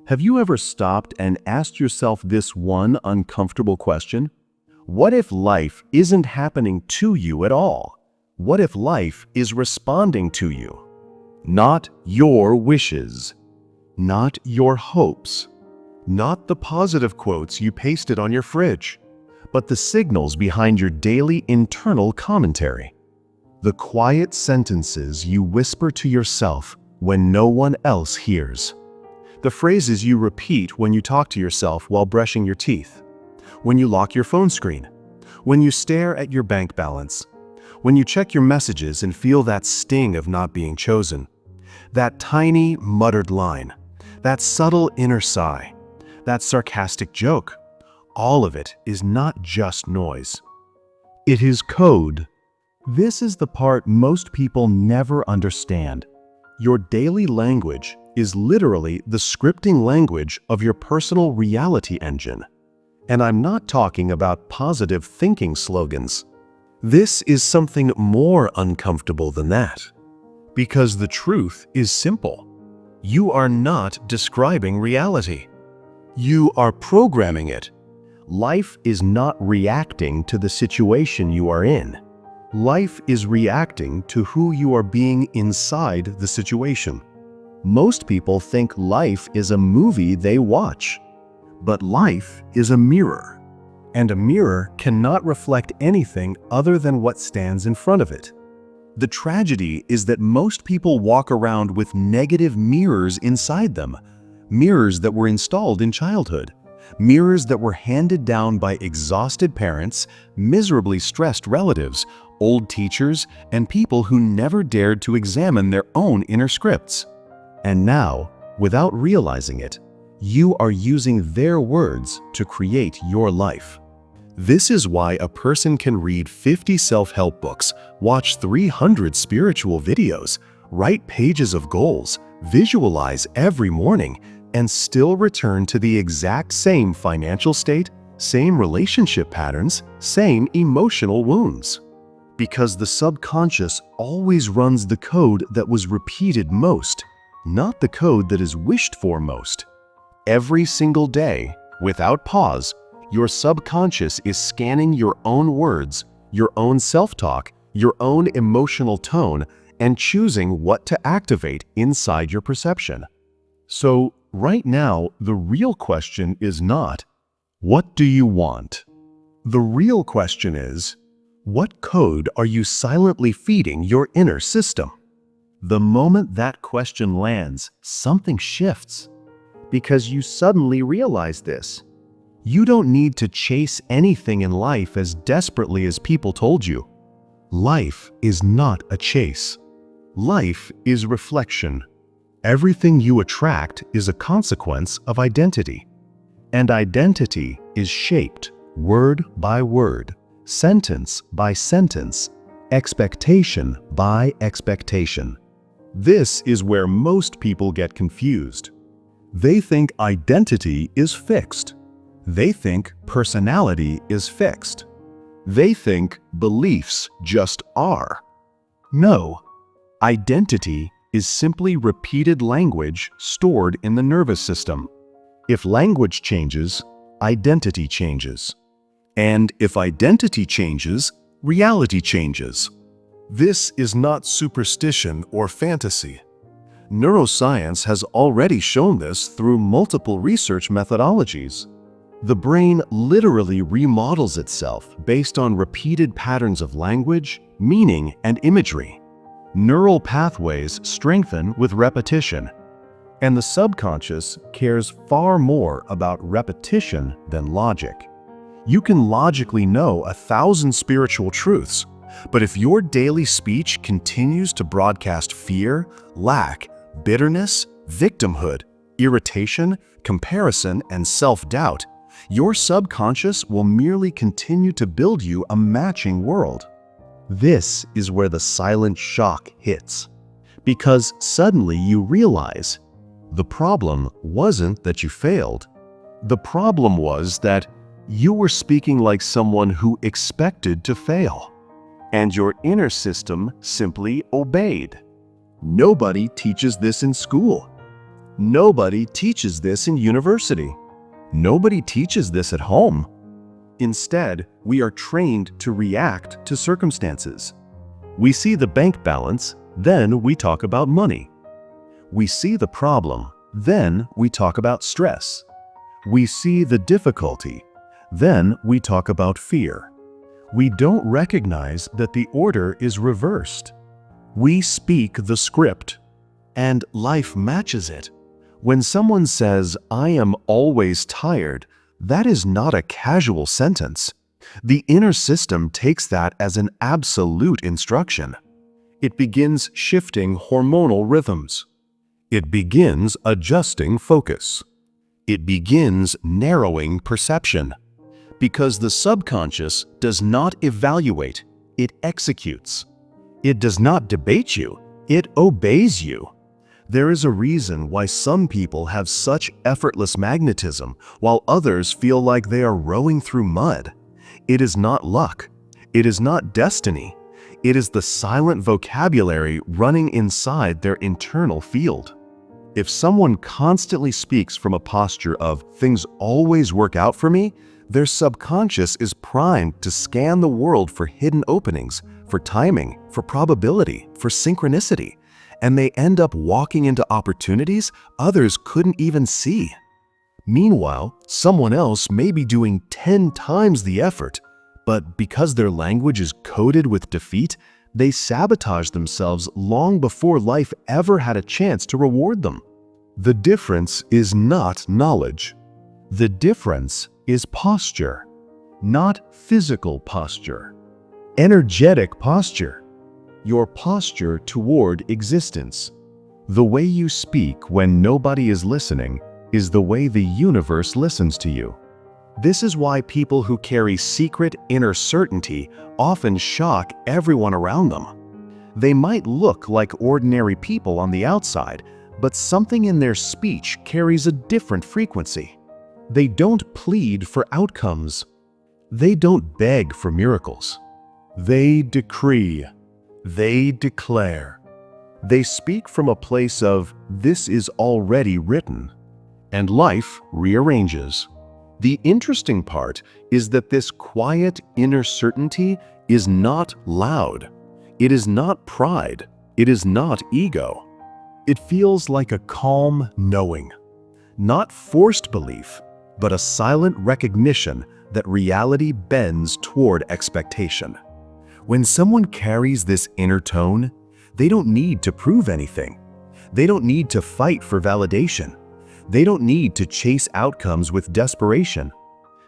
Have you ever stopped and asked yourself this one uncomfortable question? What if life isn't happening to you at all? What if life is responding to you? Not your wishes, not your hopes, not the positive quotes you pasted on your fridge, but the signals behind your daily internal commentary. The quiet sentences you whisper to yourself when no one else hears. The phrases you repeat when you talk to yourself while brushing your teeth, when you lock your phone screen, when you stare at your bank balance, when you check your messages and feel that sting of not being chosen, that tiny muttered line, that subtle inner sigh, that sarcastic joke. All of it is not just noise. It is code. This is the part most people never understand. Your daily language is literally the scripting language of your personal reality engine. And I'm not talking about positive thinking slogans. This is something more uncomfortable than that. Because the truth is simple. You are not describing reality. You are programming it. Life is not reacting to the situation you are in. Life is reacting to who you are being inside the situation. Most people think life is a movie they watch, but life is a mirror, and a mirror cannot reflect anything other than what stands in front of it. The tragedy is that most people walk around with negative mirrors inside them, mirrors that were installed in childhood, mirrors that were handed down by exhausted parents, miserably stressed relatives, old teachers, and people who never dared to examine their own inner scripts. And now, without realizing it, you are using their words to create your life. This is why a person can read 50 self-help books, watch 300 spiritual videos, write pages of goals, visualize every morning, and still return to the exact same financial state, same relationship patterns, same emotional wounds. Because the subconscious always runs the code that was repeated most, not the code that is wished for most. Every single day, without pause, your subconscious is scanning your own words, your own self-talk, your own emotional tone, and choosing what to activate inside your perception. So, right now, the real question is not, what do you want? The real question is, what code are you silently feeding your inner system? The moment that question lands, something shifts. Because you suddenly realize this. You don't need to chase anything in life as desperately as people told you. Life is not a chase. Life is reflection. Everything you attract is a consequence of identity. And identity is shaped word by word, sentence by sentence, expectation by expectation. This is where most people get confused. They think identity is fixed. They think personality is fixed. They think beliefs just are. No, identity is simply repeated language stored in the nervous system. If language changes, identity changes. And if identity changes, reality changes. This is not superstition or fantasy. Neuroscience has already shown this through multiple research methodologies. The brain literally remodels itself based on repeated patterns of language, meaning, and imagery. Neural pathways strengthen with repetition. And the subconscious cares far more about repetition than logic. You can logically know 1,000 spiritual truths, but if your daily speech continues to broadcast fear, lack, bitterness, victimhood, irritation, comparison, and self-doubt, your subconscious will merely continue to build you a matching world. This is where the silent shock hits. Because suddenly you realize the problem wasn't that you failed. The problem was that you were speaking like someone who expected to fail. And your inner system simply obeyed. Nobody teaches this in school. Nobody teaches this in university. Nobody teaches this at home. Instead, we are trained to react to circumstances. We see the bank balance, then we talk about money. We see the problem, then we talk about stress. We see the difficulty, then we talk about fear. We don't recognize that the order is reversed. We speak the script, and life matches it. When someone says, "I am always tired," that is not a casual sentence. The inner system takes that as an absolute instruction. It begins shifting hormonal rhythms. It begins adjusting focus. It begins narrowing perception. Because the subconscious does not evaluate, it executes. It does not debate you, it obeys you. There is a reason why some people have such effortless magnetism, while others feel like they are rowing through mud. It is not luck. It is not destiny. It is the silent vocabulary running inside their internal field. If someone constantly speaks from a posture of "things always work out for me," their subconscious is primed to scan the world for hidden openings, for timing, for probability, for synchronicity, and they end up walking into opportunities others couldn't even see. Meanwhile, someone else may be doing 10 times the effort, but because their language is coded with defeat, they sabotage themselves long before life ever had a chance to reward them. The difference is not knowledge. The difference is posture, not physical posture. Energetic posture. Your posture toward existence. The way you speak when nobody is listening is the way the universe listens to you. This is why people who carry secret inner certainty often shock everyone around them. They might look like ordinary people on the outside, but something in their speech carries a different frequency. They don't plead for outcomes. They don't beg for miracles. They decree. They declare. They speak from a place of "this is already written," and life rearranges. The interesting part is that this quiet inner certainty is not loud. It is not pride. It is not ego. It feels like a calm knowing, not forced belief, but a silent recognition that reality bends toward expectation. When someone carries this inner tone, they don't need to prove anything. They don't need to fight for validation. They don't need to chase outcomes with desperation,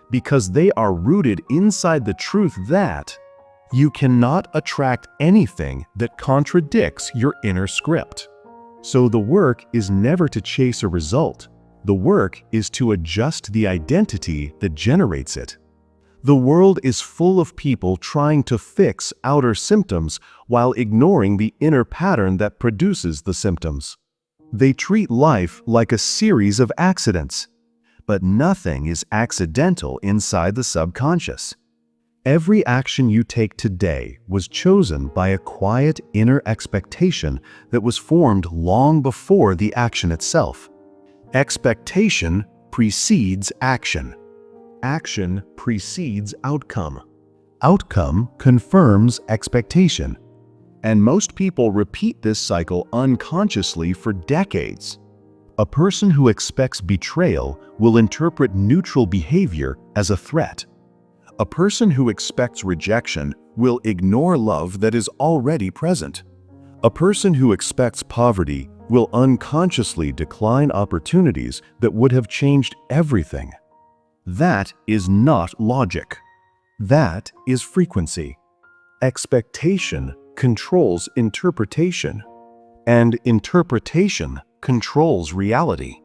because they are rooted inside the truth that you cannot attract anything that contradicts your inner script. So the work is never to chase a result. The work is to adjust the identity that generates it. The world is full of people trying to fix outer symptoms while ignoring the inner pattern that produces the symptoms. They treat life like a series of accidents, but nothing is accidental inside the subconscious. Every action you take today was chosen by a quiet inner expectation that was formed long before the action itself. Expectation precedes action. Action precedes outcome. Outcome confirms expectation. And most people repeat this cycle unconsciously for decades. A person who expects betrayal will interpret neutral behavior as a threat. A person who expects rejection will ignore love that is already present. A person who expects poverty will unconsciously decline opportunities that would have changed everything. That is not logic. That is frequency. Expectation controls interpretation, and interpretation controls reality,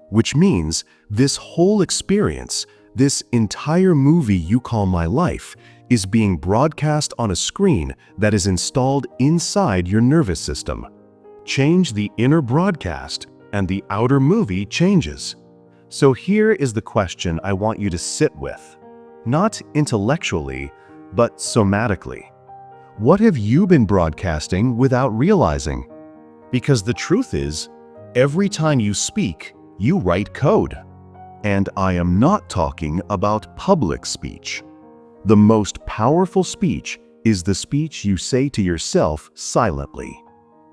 which means this whole experience, this entire movie you call my life, is being broadcast on a screen that is installed inside your nervous system. Change the inner broadcast, and the outer movie changes. So here is the question I want you to sit with, not intellectually, but somatically. What have you been broadcasting without realizing? Because the truth is, Every time you speak, you write code. And I am not talking about public speech. The most powerful speech is the speech you say to yourself silently.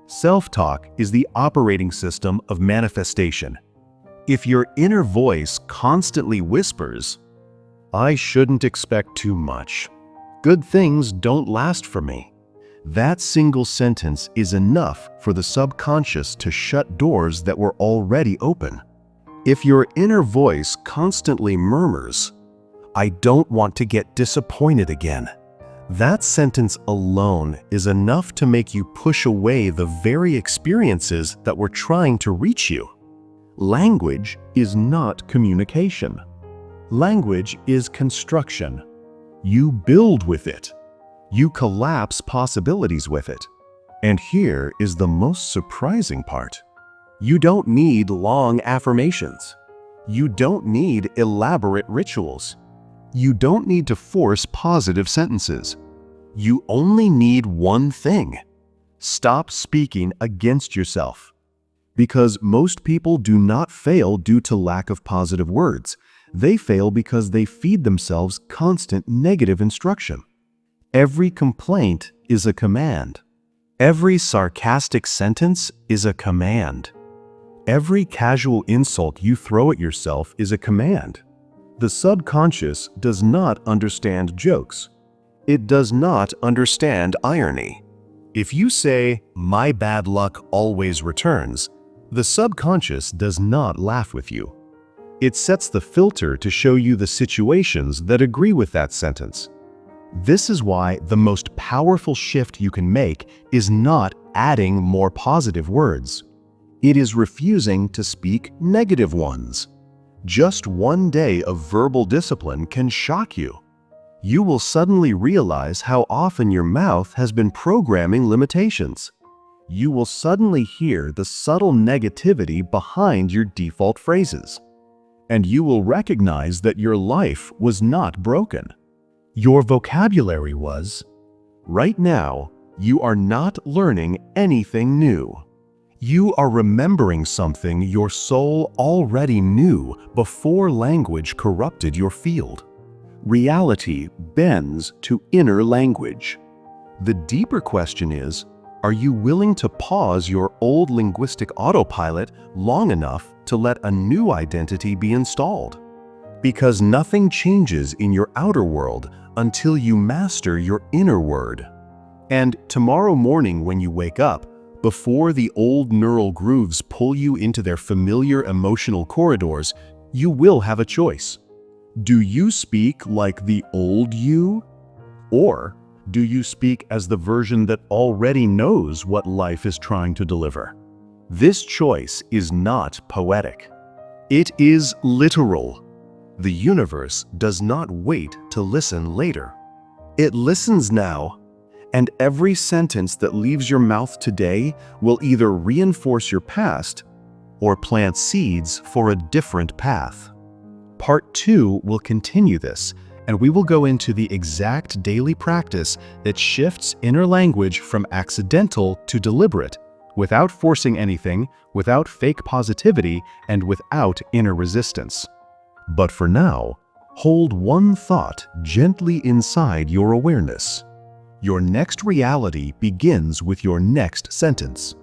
Self-talk is the operating system of manifestation. If your inner voice constantly whispers, "I shouldn't expect too much. Good things don't last for me," that single sentence is enough for the subconscious to shut doors that were already open. If your inner voice constantly murmurs, "I don't want to get disappointed again," that sentence alone is enough to make you push away the very experiences that were trying to reach you. Language is not communication. Language is construction. You build with it. You collapse possibilities with it. And here is the most surprising part. You don't need long affirmations. You don't need elaborate rituals. You don't need to force positive sentences. You only need one thing. Stop speaking against yourself. Because most people do not fail due to lack of positive words. They fail because they feed themselves constant negative instruction. Every complaint is a command. Every sarcastic sentence is a command. Every casual insult you throw at yourself is a command. The subconscious does not understand jokes. It does not understand irony. If you say, "My bad luck always returns," the subconscious does not laugh with you. It sets the filter to show you the situations that agree with that sentence. This is why the most powerful shift you can make is not adding more positive words. It is refusing to speak negative ones. Just one day of verbal discipline can shock you. You will suddenly realize how often your mouth has been programming limitations. You will suddenly hear the subtle negativity behind your default phrases. And you will recognize that your life was not broken. Your vocabulary was. Right now, you are not learning anything new. You are remembering something your soul already knew before language corrupted your field. Reality bends to inner language. The deeper question is, are you willing to pause your old linguistic autopilot long enough to let a new identity be installed? Because nothing changes in your outer world until you master your inner word. And tomorrow morning when you wake up, before the old neural grooves pull you into their familiar emotional corridors, you will have a choice. Do you speak like the old you? Or do you speak as the version that already knows what life is trying to deliver? This choice is not poetic. It is literal. The universe does not wait to listen later. It listens now. And every sentence that leaves your mouth today will either reinforce your past or plant seeds for a different path. Part 2 will continue this, and we will go into the exact daily practice that shifts inner language from accidental to deliberate, without forcing anything, without fake positivity, and without inner resistance. But for now, hold one thought gently inside your awareness. Your next reality begins with your next sentence.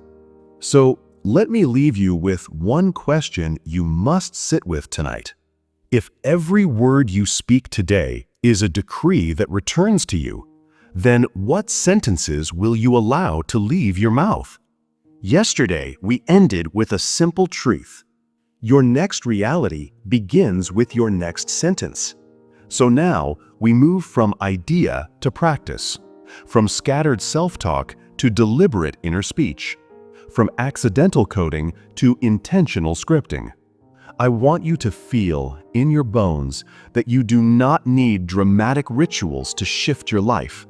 So let me leave you with one question you must sit with tonight. If every word you speak today is a decree that returns to you, then what sentences will you allow to leave your mouth? Yesterday, we ended with a simple truth. Your next reality begins with your next sentence. So now we move from idea to practice. From scattered self-talk to deliberate inner speech. From accidental coding to intentional scripting. I want you to feel in your bones that you do not need dramatic rituals to shift your life.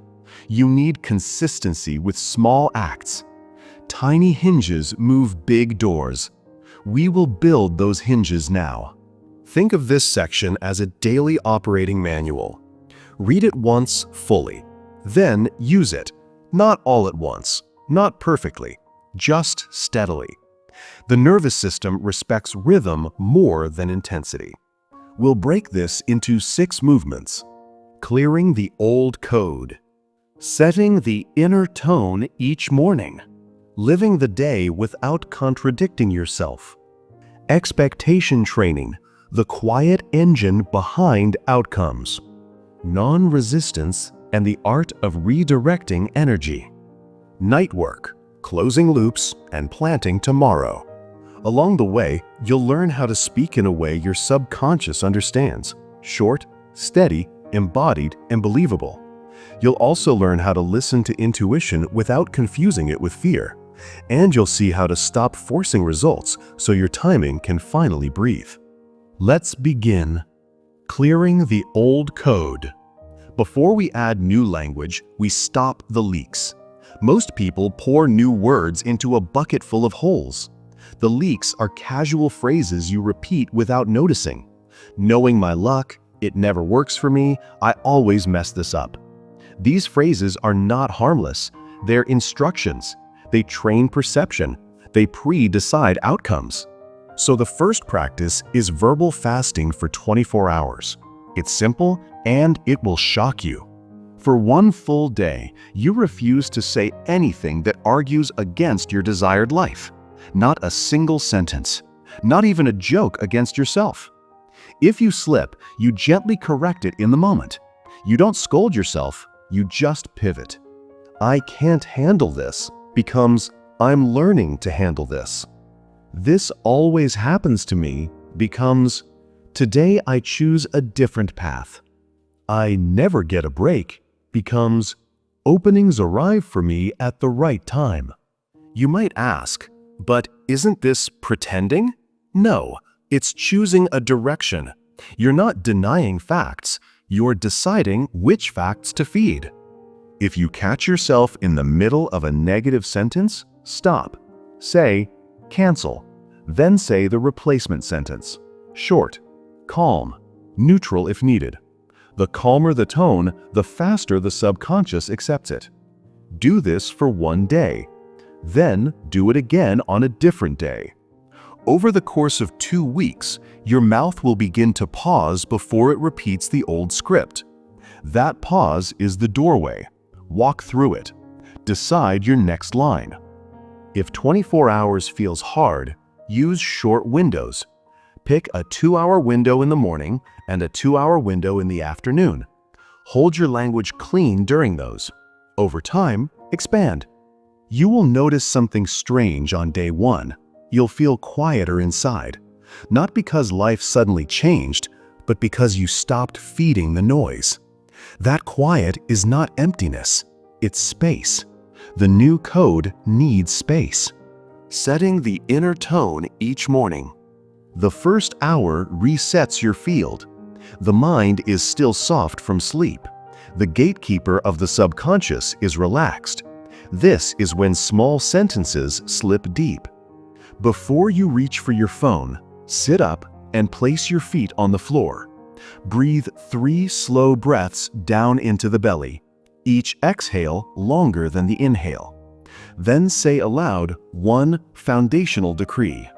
You need consistency with small acts. Tiny hinges move big doors. We will build those hinges now. Think of this section as a daily operating manual. Read it once fully. Then use it, not all at once, not perfectly, just steadily. The nervous system respects rhythm more than intensity. We'll break this into 6 movements. Clearing the old code. Setting the inner tone each morning. Living the day without contradicting yourself. Expectation training, the quiet engine behind outcomes. Non-resistance and the art of redirecting energy. Night work, closing loops and planting tomorrow. Along the way, you'll learn how to speak in a way your subconscious understands. Short, steady, embodied, and believable. You'll also learn how to listen to intuition without confusing it with fear. And you'll see how to stop forcing results so your timing can finally breathe. Let's begin. Clearing the old code. Before we add new language, we stop the leaks. Most people pour new words into a bucket full of holes. The leaks are casual phrases you repeat without noticing. Knowing my luck, it never works for me, I always mess this up. These phrases are not harmless. They're instructions. They train perception. They pre-decide outcomes. So the first practice is verbal fasting for 24 hours. It's simple and it will shock you. For 1 full day, you refuse to say anything that argues against your desired life. Not a single sentence. Not even a joke against yourself. If you slip, you gently correct it in the moment. You don't scold yourself, you just pivot. I can't handle this becomes I'm learning to handle this. This always happens to me becomes today I choose a different path. I never get a break becomes openings arrive for me at the right time. You might ask, but isn't this pretending? No, it's choosing a direction. You're not denying facts, you're deciding which facts to feed. If you catch yourself in the middle of a negative sentence, stop. Say, cancel. Then say the replacement sentence. Short, calm, neutral if needed. The calmer the tone, the faster the subconscious accepts it. Do this for 1 day. Then do it again on a different day. Over the course of 2 weeks, your mouth will begin to pause before it repeats the old script. That pause is the doorway. Walk through it. Decide your next line. If 24 hours feels hard, use short windows. Pick a 2-hour window in the morning and a 2-hour window in the afternoon. Hold your language clean during those. Over time, expand. You will notice something strange on day 1. You'll feel quieter inside. Not because life suddenly changed, but because you stopped feeding the noise. That quiet is not emptiness, it's space. The new code needs space. Setting the inner tone each morning. The first hour resets your field. The mind is still soft from sleep. The gatekeeper of the subconscious is relaxed. This is when small sentences slip deep. Before you reach for your phone, sit up and place your feet on the floor. Breathe 3 slow breaths down into the belly, each exhale longer than the inhale. Then say aloud 1 foundational decree.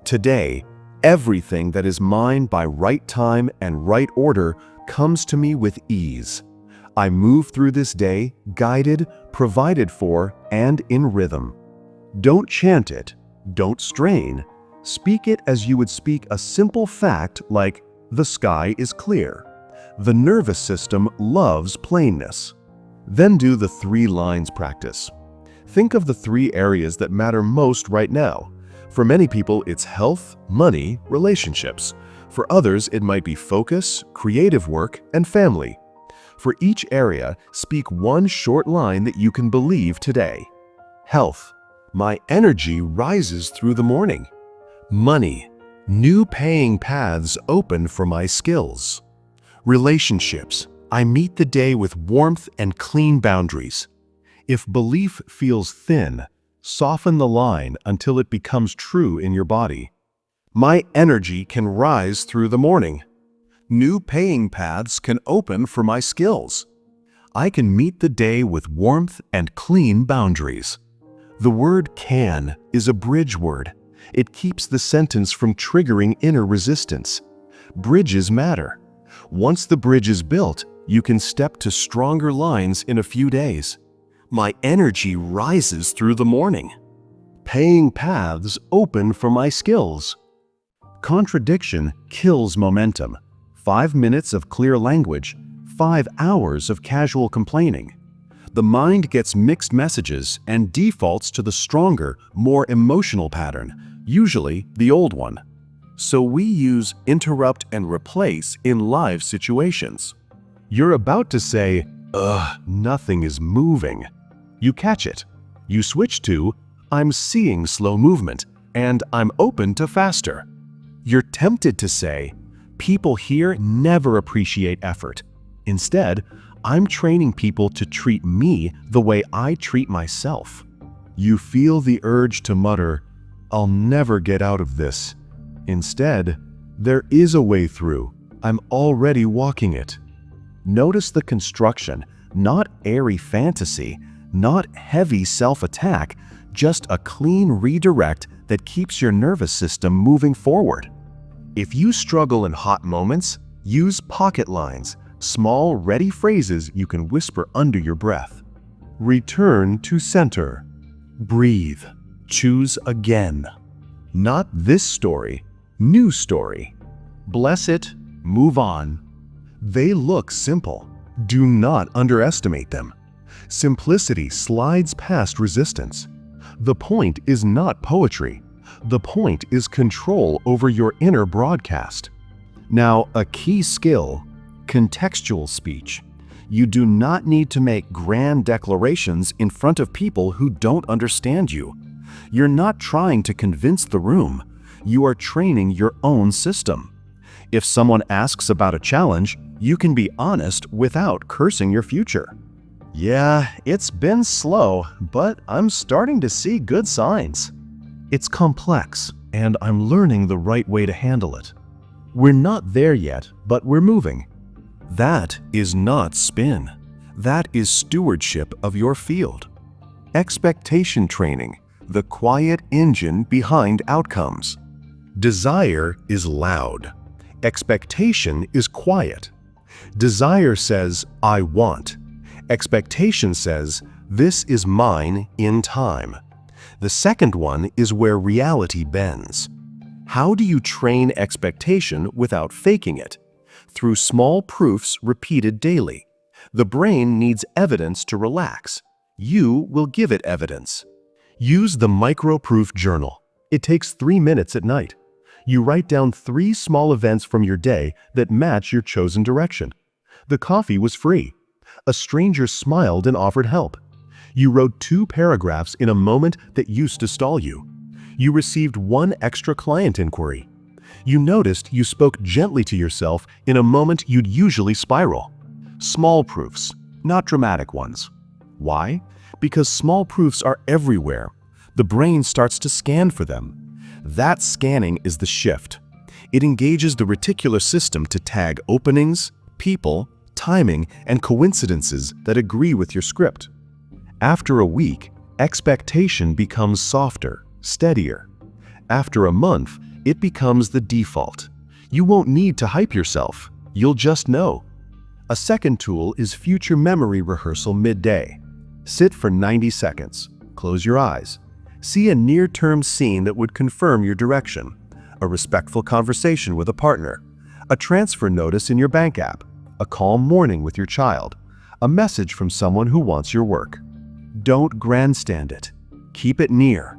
Today, everything that is mine by right time and right order comes to me with ease. I move through this day guided, provided for, and in rhythm. Don't chant it. Don't strain. Speak it as you would speak a simple fact like, the sky is clear. The nervous system loves plainness. Then do the 3 lines practice. Think of the 3 areas that matter most right now. For many people, it's health, money, relationships. For others, it might be focus, creative work, and family. For each area, speak 1 short line that you can believe today. Health. My energy rises through the morning. Money. New paying paths open for my skills. Relationships. I meet the day with warmth and clean boundaries. If belief feels thin, soften the line until it becomes true in your body. My energy can rise through the morning. New paying paths can open for my skills. I can meet the day with warmth and clean boundaries. The word can is a bridge word. It keeps the sentence from triggering inner resistance. Bridges matter. Once the bridge is built, you can step to stronger lines in a few days. My energy rises through the morning. Paying paths open for my skills. Contradiction kills momentum. 5 minutes of clear language, 5 hours of casual complaining. The mind gets mixed messages and defaults to the stronger, more emotional pattern, usually the old one. So we use interrupt and replace in live situations. You're about to say, "Ugh, nothing is moving." You catch it. You switch to, "I'm seeing slow movement, and I'm open to faster." You're tempted to say, "People here never appreciate effort." Instead, "I'm training people to treat me the way I treat myself." You feel the urge to mutter, "I'll never get out of this." Instead, "There is a way through. I'm already walking it." Notice the construction, not airy fantasy, not heavy self-attack, just a clean redirect that keeps your nervous system moving forward. If you struggle in hot moments, use pocket lines, small, ready phrases you can whisper under your breath. Return to center. Breathe. Choose again. Not this story, new story. Bless it, move on. They look simple. Do not underestimate them. Simplicity slides past resistance. The point is not poetry. The point is control over your inner broadcast. Now, a key skill: contextual speech. You do not need to make grand declarations in front of people who don't understand you. You're not trying to convince the room. You are training your own system. If someone asks about a challenge, you can be honest without cursing your future. "Yeah, it's been slow, but I'm starting to see good signs. It's complex, and I'm learning the right way to handle it. We're not there yet, but we're moving." That is not spin. That is stewardship of your field. Expectation training, the quiet engine behind outcomes. Desire is loud. Expectation is quiet. Desire says, "I want." Expectation says, "This is mine in time." The second one is where reality bends. How do you train expectation without faking it? Through small proofs repeated daily. The brain needs evidence to relax. You will give it evidence. Use the micro-proof journal. It takes 3 minutes at night. You write down 3 small events from your day that match your chosen direction. The coffee was free. A stranger smiled and offered help. You wrote 2 paragraphs in a moment that used to stall you. You received 1 extra client inquiry. You noticed you spoke gently to yourself in a moment you'd usually spiral. Small proofs, not dramatic ones. Why? Because small proofs are everywhere. The brain starts to scan for them. That scanning is the shift. It engages the reticular system to tag openings, people, timing, and coincidences that agree with your script. After a week, expectation becomes softer, steadier. After a month, it becomes the default. You won't need to hype yourself. You'll just know. A second tool is future memory rehearsal midday. Sit for 90 seconds. Close your eyes. See a near-term scene that would confirm your direction. A respectful conversation with a partner. A transfer notice in your bank app. A calm morning with your child. A message from someone who wants your work. Don't grandstand it. Keep it near.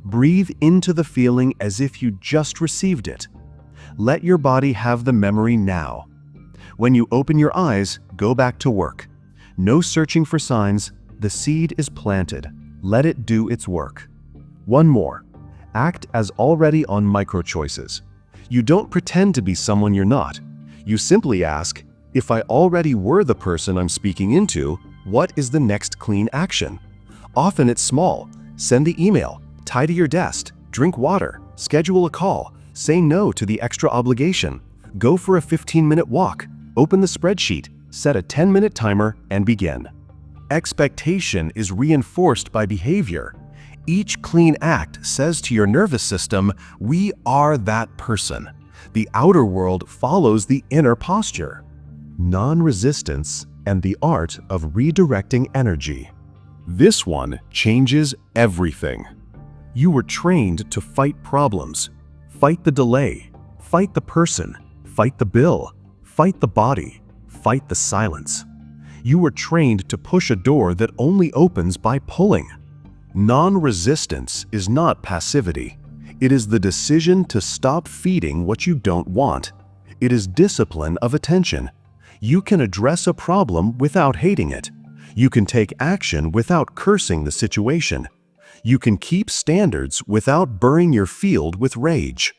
Breathe into the feeling as if you just received it. Let your body have the memory now. When you open your eyes, go back to work. No searching for signs. The seed is planted. Let it do its work. One more. Act as already on micro-choices. You don't pretend to be someone you're not. You simply ask, if I already were the person I'm speaking into, what is the next clean action? Often it's small. Send the email. Tidy your desk, drink water, schedule a call, say no to the extra obligation, go for a 15-minute walk, open the spreadsheet, set a 10-minute timer, and begin. Expectation is reinforced by behavior. Each clean act says to your nervous system, we are that person. The outer world follows the inner posture. Non-resistance and the art of redirecting energy. This one changes everything. You were trained to fight problems, fight the delay, fight the person, fight the bill, fight the body, fight the silence. You were trained to push a door that only opens by pulling. Non-resistance is not passivity. It is the decision to stop feeding what you don't want. It is discipline of attention. You can address a problem without hating it. You can take action without cursing the situation. You can keep standards without burning your field with rage.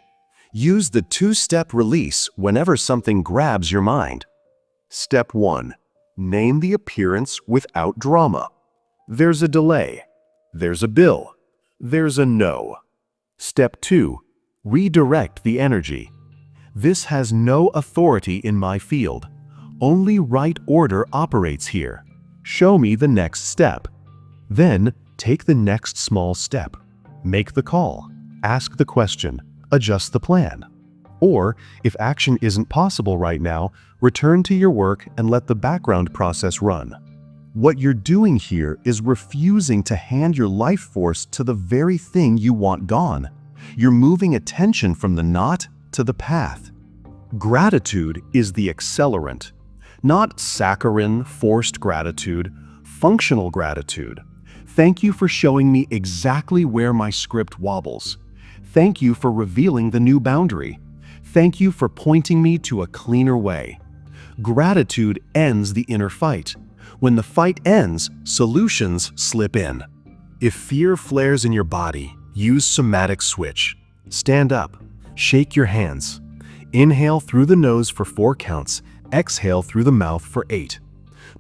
Use the two-step release whenever something grabs your mind. Step 1. Name the appearance without drama. There's a delay. There's a bill. There's a no. Step 2. Redirect the energy. This has no authority in my field. Only right order operates here. Show me the next step. Then, take the next small step. Make the call. Ask the question. Adjust the plan. Or, if action isn't possible right now, return to your work and let the background process run. What you're doing here is refusing to hand your life force to the very thing you want gone. You're moving attention from the knot to the path. Gratitude is the accelerant. Not saccharine, forced gratitude, functional gratitude. Thank you for showing me exactly where my script wobbles. Thank you for revealing the new boundary. Thank you for pointing me to a cleaner way. Gratitude ends the inner fight. When the fight ends, solutions slip in. If fear flares in your body, use somatic switch. Stand up. Shake your hands. Inhale through the nose for 4 counts. Exhale through the mouth for 8.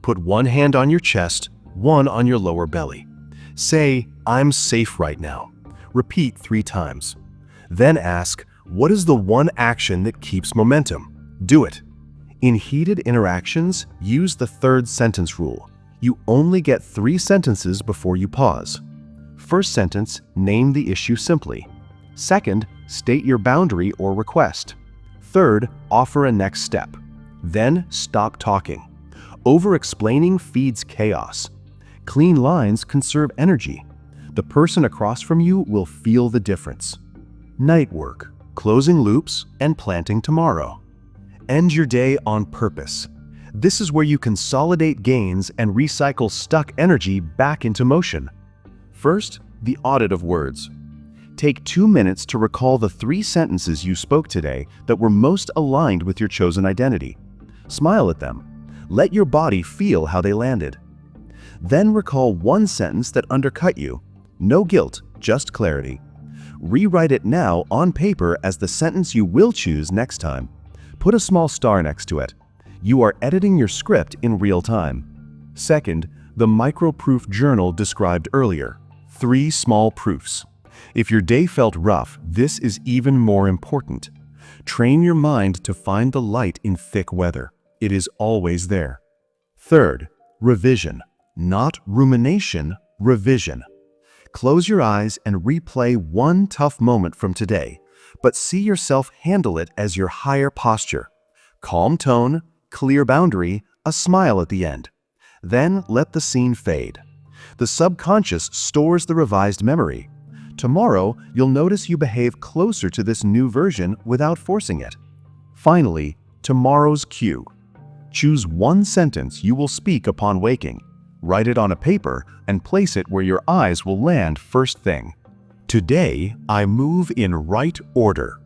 Put one hand on your chest, one on your lower belly. Say, I'm safe right now. Repeat 3 times. Then ask, what is the one action that keeps momentum? Do it. In heated interactions, use the 3rd sentence rule. You only get 3 sentences before you pause. First sentence, name the issue simply. Second, state your boundary or request. Third, offer a next step. Then, stop talking. Over-explaining feeds chaos. Clean lines conserve energy. The person across from you will feel the difference. Night work, closing loops, and planting tomorrow. End your day on purpose. This is where you consolidate gains and recycle stuck energy back into motion. First, the audit of words. Take 2 minutes to recall the 3 sentences you spoke today that were most aligned with your chosen identity. Smile at them. Let your body feel how they landed. Then recall one sentence that undercut you. No guilt, just clarity. Rewrite it now on paper as the sentence you will choose next time. Put a small star next to it. You are editing your script in real time. Second, the micro-proof journal described earlier. 3 small proofs. If your day felt rough, this is even more important. Train your mind to find the light in thick weather. It is always there. Third, revision. Not rumination, revision. Close your eyes and replay one tough moment from today, but see yourself handle it as your higher posture. Calm tone, clear boundary, a smile at the end. Then let the scene fade. The subconscious stores the revised memory. Tomorrow, you'll notice you behave closer to this new version without forcing it. Finally, tomorrow's cue. Choose one sentence you will speak upon waking. Write it on a paper and place it where your eyes will land first thing. Today, I move in right order.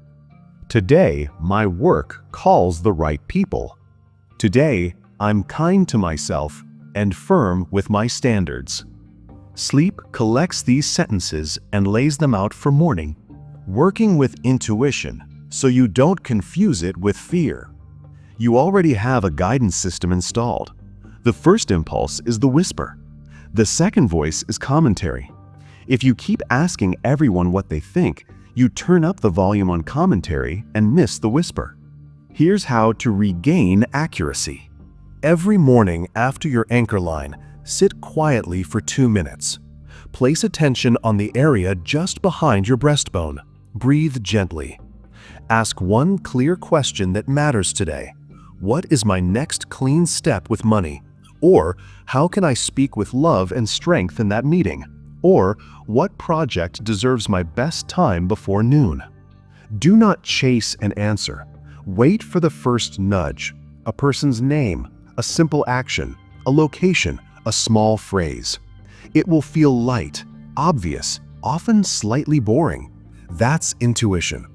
Today, my work calls the right people. Today, I'm kind to myself and firm with my standards. Sleep collects these sentences and lays them out for morning, working with intuition so you don't confuse it with fear. You already have a guidance system installed. The first impulse is the whisper. The second voice is commentary. If you keep asking everyone what they think, you turn up the volume on commentary and miss the whisper. Here's how to regain accuracy. Every morning after your anchor line, sit quietly for 2 minutes. Place attention on the area just behind your breastbone. Breathe gently. Ask one clear question that matters today. What is my next clean step with money? Or, how can I speak with love and strength in that meeting? Or, what project deserves my best time before noon? Do not chase an answer. Wait for the first nudge, a person's name, a simple action, a location, a small phrase. It will feel light, obvious, often slightly boring. That's intuition.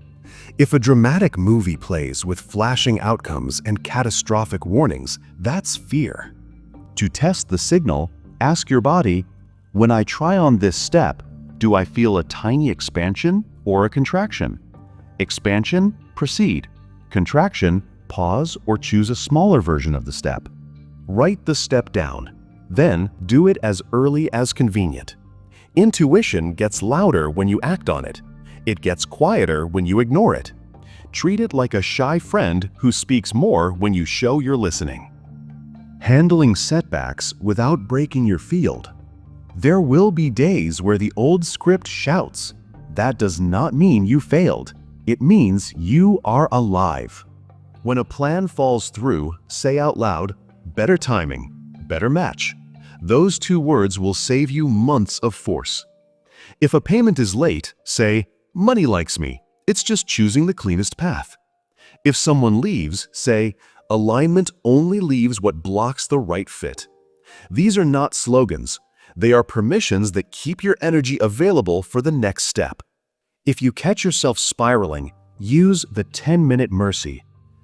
If a dramatic movie plays with flashing outcomes and catastrophic warnings, that's fear. To test the signal, ask your body, when I try on this step, do I feel a tiny expansion or a contraction? Expansion, proceed. Contraction, pause or choose a smaller version of the step. Write the step down. Then do it as early as convenient. Intuition gets louder when you act on it. It gets quieter when you ignore it. Treat it like a shy friend who speaks more when you show you're listening. Handling setbacks without breaking your field. There will be days where the old script shouts. That does not mean you failed. It means you are alive. When a plan falls through, say out loud, better timing, better match. Those two words will save you months of force. If a payment is late, say, money likes me. It's just choosing the cleanest path. If someone leaves, say, alignment only leaves what blocks the right fit. These are not slogans. They are permissions that keep your energy available for the next step. If you catch yourself spiraling, use the 10-minute mercy.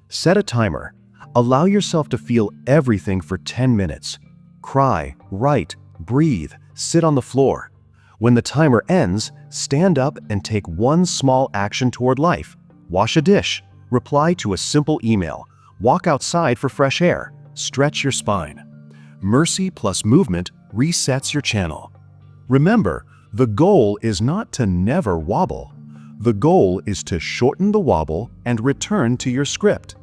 Set a timer. Allow yourself to feel everything for 10 minutes. Cry, write, breathe, sit on the floor. When the timer ends, stand up and take one small action toward life. Wash a dish, reply to a simple email, walk outside for fresh air, stretch your spine. Mercy plus movement resets your channel. Remember, the goal is not to never wobble. The goal is to shorten the wobble and return to your script.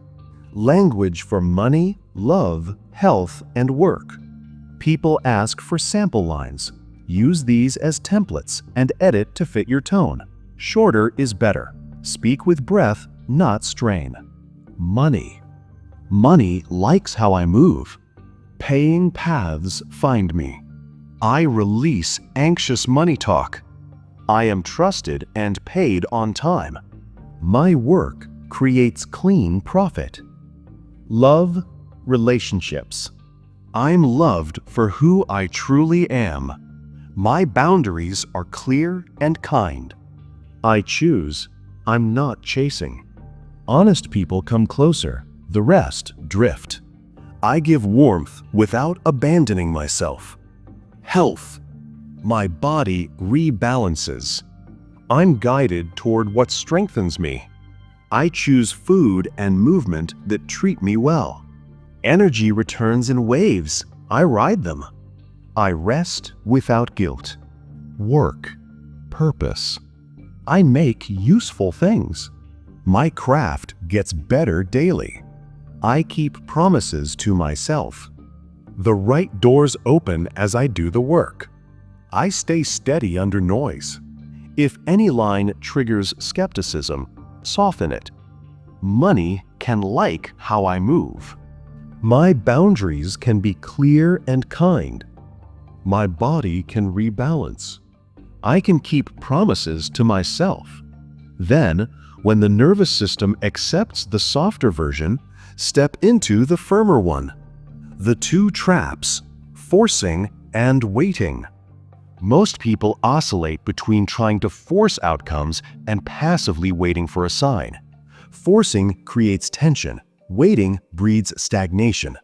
Language for money, love, health, and work. People ask for sample lines. Use these as templates and edit to fit your tone. Shorter is better. Speak with breath, not strain. Money. Money likes how I move. Paying paths find me. I release anxious money talk. I am trusted and paid on time. My work creates clean profit. Love, relationships. I'm loved for who I truly am. My boundaries are clear and kind. I choose. I'm not chasing. Honest people come closer. The rest drift. I give warmth without abandoning myself. Health. My body rebalances. I'm guided toward what strengthens me. I choose food and movement that treat me well. Energy returns in waves. I ride them. I rest without guilt. Work. Purpose. I make useful things. My craft gets better daily. I keep promises to myself. The right doors open as I do the work. I stay steady under noise. If any line triggers skepticism, soften it. Money can like how I move. My boundaries can be clear and kind. My body can rebalance. I can keep promises to myself. Then, when the nervous system accepts the softer version, step into the firmer one. The two traps, forcing and waiting. Most people oscillate between trying to force outcomes and passively waiting for a sign. Forcing creates tension. Waiting breeds stagnation.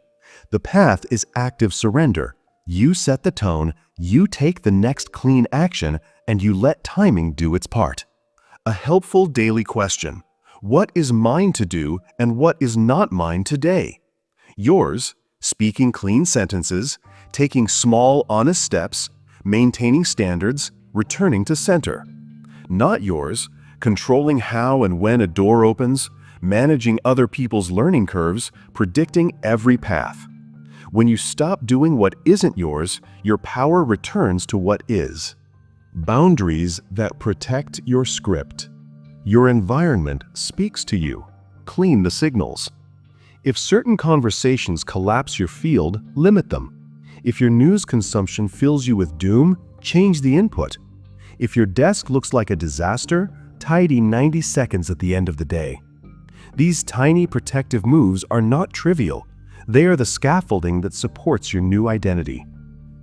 The path is active surrender. You set the tone, you take the next clean action, and you let timing do its part. A helpful daily question. What is mine to do and what is not mine today? Yours, speaking clean sentences, taking small, honest steps, maintaining standards, returning to center. Not yours, controlling how and when a door opens, managing other people's learning curves, predicting every path. When you stop doing what isn't yours, your power returns to what is. Boundaries that protect your script. Your environment speaks to you. Clean the signals. If certain conversations collapse your field, limit them. If your news consumption fills you with doom, change the input. If your desk looks like a disaster, tidy 90 seconds at the end of the day. These tiny protective moves are not trivial. They are the scaffolding that supports your new identity.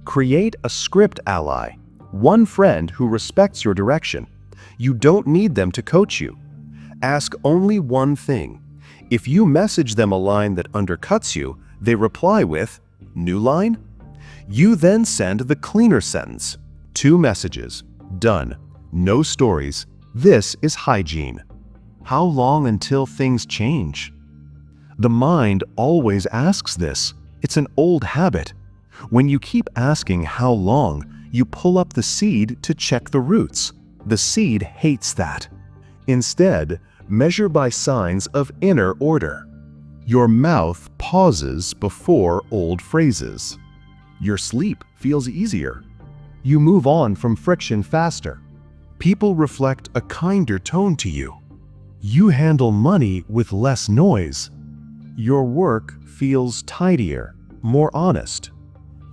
Create a script ally, one friend who respects your direction. You don't need them to coach you. Ask only one thing. If you message them a line that undercuts you, they reply with, "New line?" You then send the cleaner sentence. 2 messages. Done. No stories. This is hygiene. How long until things change? The mind always asks this. It's an old habit. When you keep asking how long, you pull up the seed to check the roots. The seed hates that. Instead, measure by signs of inner order. Your mouth pauses before old phrases. Your sleep feels easier. You move on from friction faster. People reflect a kinder tone to you. You handle money with less noise. Your work feels tidier, more honest.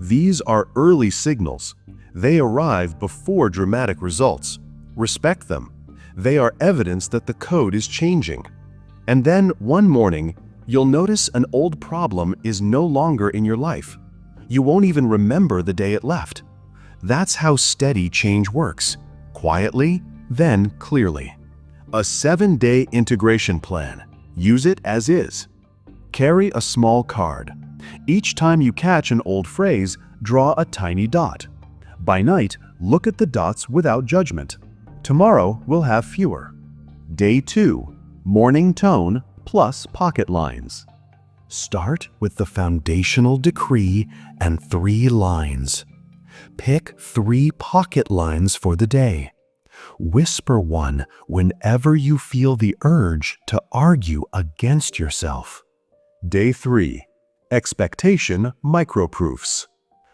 These are early signals. They arrive before dramatic results. Respect them. They are evidence that the code is changing. And then one morning, you'll notice an old problem is no longer in your life. You won't even remember the day it left. That's how steady change works. Quietly, then clearly. A 7-day integration plan. Use it as is. Carry a small card. Each time you catch an old phrase, draw a tiny dot. By night, look at the dots without judgment. Tomorrow we'll have fewer. Day 2. Morning tone plus pocket lines. Start with the foundational decree and 3 lines. Pick 3 pocket lines for the day. Whisper one whenever you feel the urge to argue against yourself. Day 3. Expectation microproofs.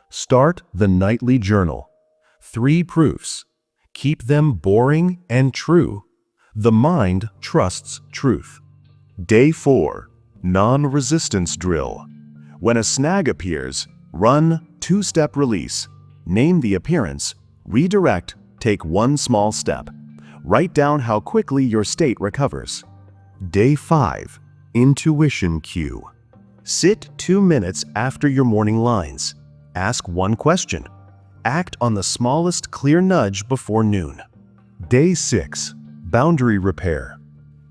Start the nightly journal. 3 proofs. Keep them boring and true. The mind trusts truth. Day 4. Non-resistance drill. When a snag appears, run 2-step release. Name the appearance. Redirect. Take 1 small step. Write down how quickly your state recovers. Day 5. Intuition cue. Sit 2 minutes after your morning lines. Ask 1 question. Act on the smallest clear nudge before noon. Day 6. Boundary repair.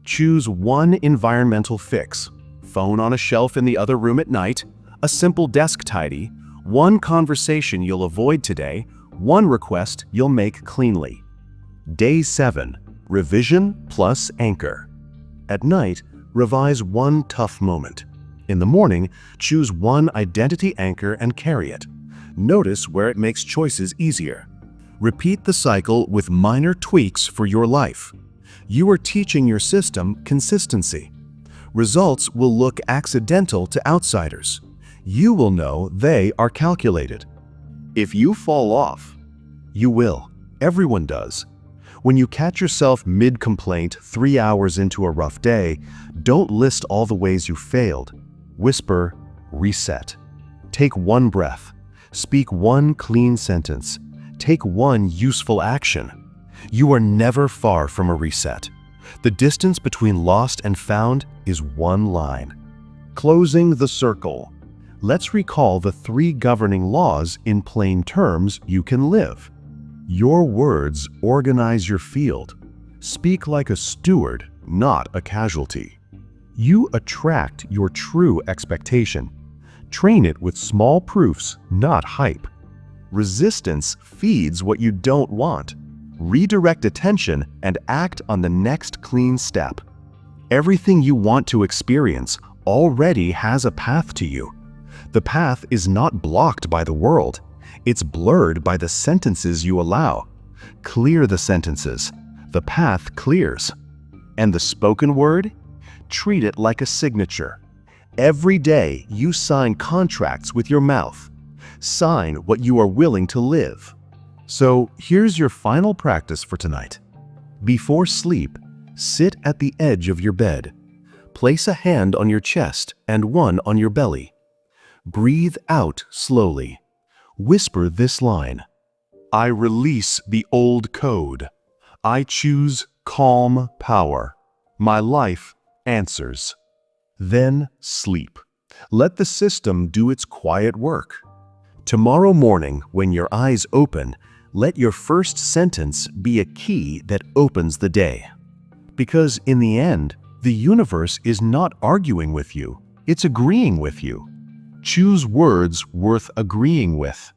Choose 1 environmental fix. Phone on a shelf in the other room at night, a simple desk tidy, 1 conversation you'll avoid today, 1 request you'll make cleanly. Day 7. Revision plus anchor. At night, revise 1 tough moment. In the morning, choose 1 identity anchor and carry it. Notice where it makes choices easier. Repeat the cycle with minor tweaks for your life. You are teaching your system consistency. Results will look accidental to outsiders. You will know they are calculated. If you fall off, you will. Everyone does. When you catch yourself mid-complaint 3 hours into a rough day, don't list all the ways you failed. Whisper, reset. Take 1 breath. Speak 1 clean sentence. Take 1 useful action. You are never far from a reset. The distance between lost and found is 1 line. Closing the circle. Let's recall the 3 governing laws in plain terms you can live. Your words organize your field. Speak like a steward, not a casualty. You attract your true expectation. Train it with small proofs, not hype. Resistance feeds what you don't want. Redirect attention and act on the next clean step. Everything you want to experience already has a path to you. The path is not blocked by the world. It's blurred by the sentences you allow. Clear the sentences. The path clears. And the spoken word? Treat it like a signature. Every day you sign contracts with your mouth. Sign what you are willing to live. So here's your final practice for tonight. Before sleep, sit at the edge of your bed. Place a hand on your chest and one on your belly. Breathe out slowly. Whisper this line: I release the old code. I choose calm power. My life answers. Then sleep. Let the system do its quiet work. Tomorrow morning, when your eyes open, let your first sentence be a key that opens the day. Because in the end, the universe is not arguing with you, it's agreeing with you. Choose words worth agreeing with.